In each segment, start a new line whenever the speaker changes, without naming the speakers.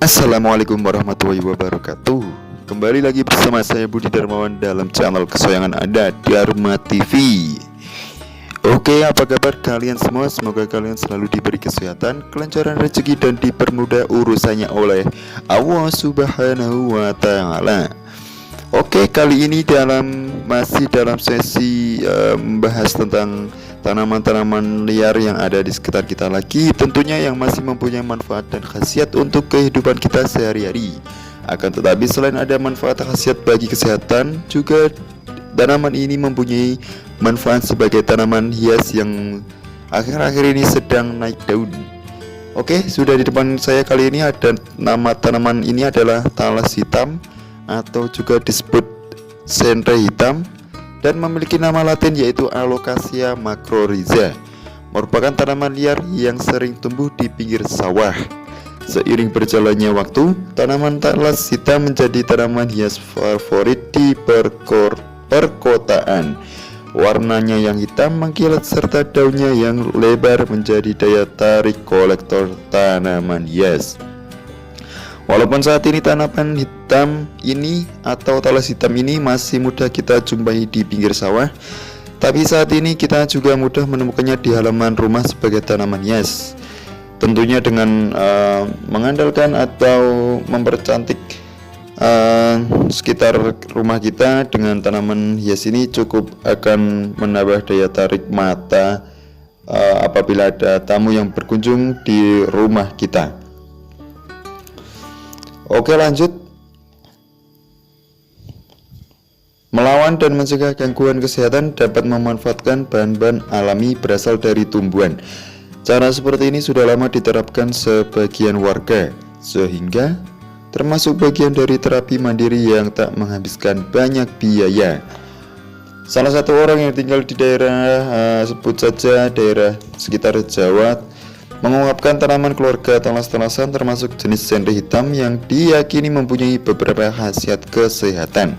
Assalamualaikum warahmatullahi wabarakatuh. Kembali lagi bersama saya Budi Darmawan dalam channel kesayangan Anda, Dharma TV. Oke, apa kabar kalian semua? Semoga kalian selalu diberi kesehatan, kelancaran rezeki, dan dipermudah urusannya oleh Allah Subhanahu wa Ta'ala. Oke, kali ini masih dalam sesi membahas tentang tanaman-tanaman liar yang ada di sekitar kita lagi, tentunya yang masih mempunyai manfaat dan khasiat untuk kehidupan kita sehari-hari. Akan tetapi selain ada manfaat khasiat bagi kesehatan, juga tanaman ini mempunyai manfaat sebagai tanaman hias yang akhir-akhir ini sedang naik daun. Oke, sudah di depan saya kali ini ada nama tanaman ini adalah talas hitam atau juga disebut sentre hitam, dan memiliki nama latin yaitu Alocasia macrorhiza. Merupakan tanaman liar yang sering tumbuh di pinggir sawah. Seiring berjalannya waktu, tanaman talas hitam menjadi tanaman hias favorit di perkotaan. Warnanya yang hitam mengkilat serta daunnya yang lebar menjadi daya tarik kolektor tanaman hias. Walaupun saat ini tanaman hitam ini atau talas hitam ini masih mudah kita jumpai di pinggir sawah, tapi saat ini kita juga mudah menemukannya di halaman rumah sebagai tanaman hias. Tentunya dengan mengandalkan atau mempercantik sekitar rumah kita dengan tanaman hias ini cukup akan menambah daya tarik mata apabila ada tamu yang berkunjung di rumah kita. Oke, lanjut. Melawan dan mencegah gangguan kesehatan dapat memanfaatkan bahan-bahan alami berasal dari tumbuhan. Cara seperti ini sudah lama diterapkan sebagian warga, sehingga termasuk bagian dari terapi mandiri yang tak menghabiskan banyak biaya. Salah satu orang yang tinggal di daerah sebut saja daerah sekitar Jawa mengungkapkan tanaman keluarga talas-talasan termasuk jenis sentre hitam yang diyakini mempunyai beberapa khasiat kesehatan.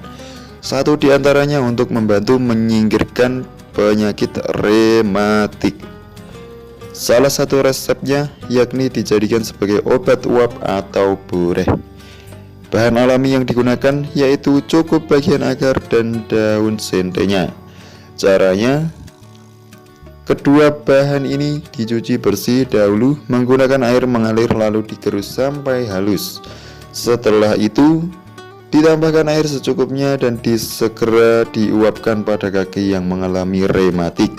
Satu di antaranya untuk membantu menyingkirkan penyakit rematik. Salah satu resepnya yakni dijadikan sebagai obat uap atau boreh. Bahan alami yang digunakan yaitu cukup bagian akar dan daun sentrenya. Caranya, kedua bahan ini dicuci bersih dahulu menggunakan air mengalir lalu digerus sampai halus. Setelah itu ditambahkan air secukupnya dan segera diuapkan pada kaki yang mengalami rematik.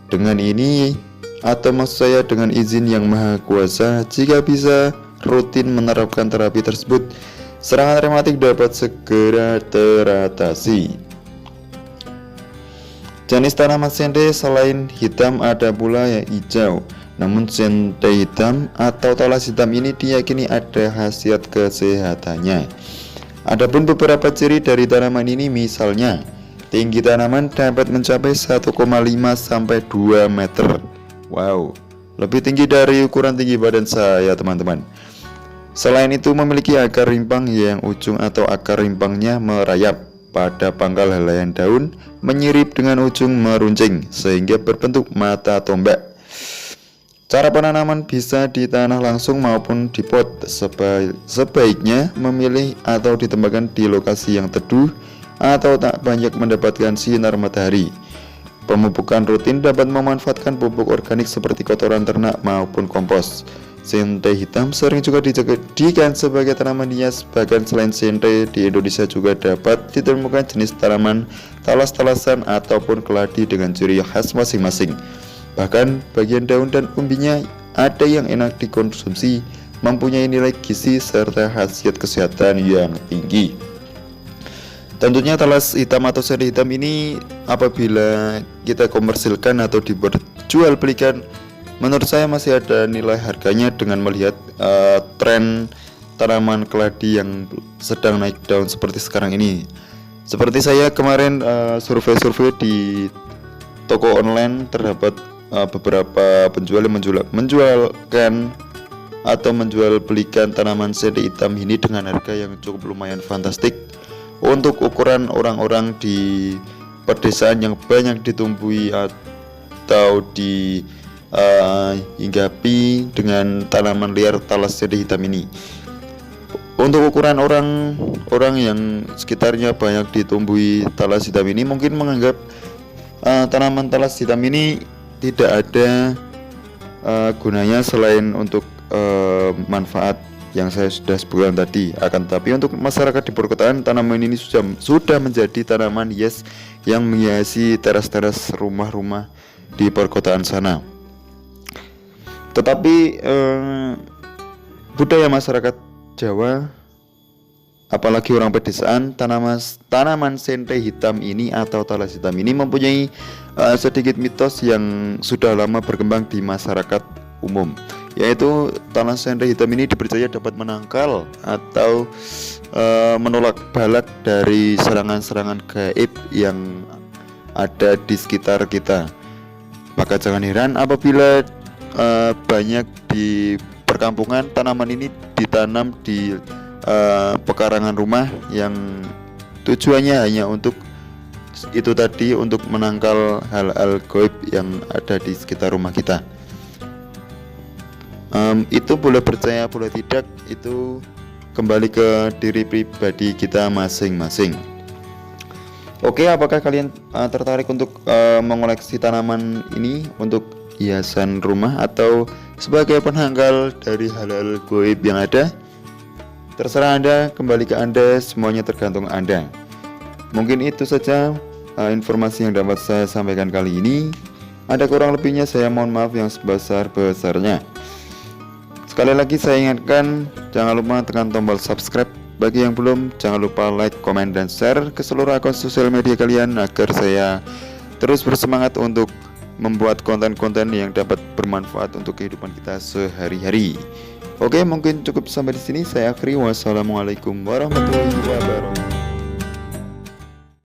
Dengan ini, atau maksud saya dengan izin yang maha kuasa, jika bisa rutin menerapkan terapi tersebut, serangan rematik dapat segera teratasi. Jenis tanaman sentre selain hitam ada pula yang hijau. Namun sentre hitam atau talas hitam ini diyakini ada khasiat kesehatannya. Adapun beberapa ciri dari tanaman ini, misalnya tinggi tanaman dapat mencapai 1,5 sampai 2 meter. Wow, lebih tinggi dari ukuran tinggi badan saya, teman-teman. Selain itu memiliki akar rimpang yang ujung atau akar rimpangnya merayap pada pangkal helaian daun, menyirip dengan ujung meruncing sehingga berbentuk mata tombak. Cara penanaman bisa di tanah langsung maupun di pot. Sebaiknya memilih atau ditempatkan di lokasi yang teduh atau tak banyak mendapatkan sinar matahari. Pemupukan rutin dapat memanfaatkan pupuk organik seperti kotoran ternak maupun kompos. Sentre hitam sering juga dijadikan sebagai tanaman hias. Bahkan selain sentre, di Indonesia juga dapat ditemukan jenis tanaman talas-talasan ataupun keladi dengan ciri khas masing-masing. Bahkan bagian daun dan umbinya ada yang enak dikonsumsi, mempunyai nilai gizi serta khasiat kesehatan yang tinggi. Tentunya talas hitam atau sentre hitam ini apabila kita komersilkan atau dibuat jual belikan, menurut saya masih ada nilai harganya dengan melihat tren tanaman keladi yang sedang naik daun seperti sekarang ini. Seperti saya kemarin survei-survei di toko online, terdapat beberapa penjual yang menjualkan atau menjual belikan tanaman sentre hitam ini dengan harga yang cukup lumayan fantastik untuk ukuran orang-orang di pedesaan yang banyak ditumbuhi atau di hinggapi dengan tanaman liar talas sentre hitam ini. Untuk ukuran orang yang sekitarnya banyak ditumbuhi talas hitam ini mungkin menganggap tanaman talas hitam ini tidak ada gunanya selain untuk manfaat yang saya sudah sebutkan tadi. Akan tetapi untuk masyarakat di perkotaan, tanaman ini sudah menjadi tanaman hias yang menghiasi teras-teras rumah-rumah di perkotaan sana. Tetapi budaya masyarakat Jawa, apalagi orang pedesaan, tanaman sentai hitam ini atau talas hitam ini mempunyai sedikit mitos yang sudah lama berkembang di masyarakat umum, yaitu talas sentai hitam ini dipercaya dapat menangkal atau menolak balak dari serangan-serangan gaib yang ada di sekitar kita. Maka jangan heran apabila banyak di perkampungan tanaman ini ditanam di pekarangan rumah yang tujuannya hanya untuk itu tadi, untuk menangkal hal-hal gaib yang ada di sekitar rumah kita. Itu boleh percaya boleh tidak, itu kembali ke diri pribadi kita masing-masing. Oke, apakah kalian tertarik untuk mengoleksi tanaman ini untuk hiasan rumah atau sebagai penangkal dari hal-hal gaib yang ada? Terserah Anda, kembali ke Anda, semuanya tergantung Anda. Mungkin itu saja informasi yang dapat saya sampaikan kali ini. Ada kurang lebihnya saya mohon maaf yang sebesar-besarnya. Sekali lagi saya ingatkan, jangan lupa tekan tombol subscribe. Bagi yang belum, jangan lupa like, komen, dan share ke seluruh akun sosial media kalian agar saya terus bersemangat untuk membuat konten-konten yang dapat bermanfaat untuk kehidupan kita sehari-hari. Oke, mungkin cukup sampai di sini. Saya akhiri. Wassalamualaikum warahmatullahi wabarakatuh.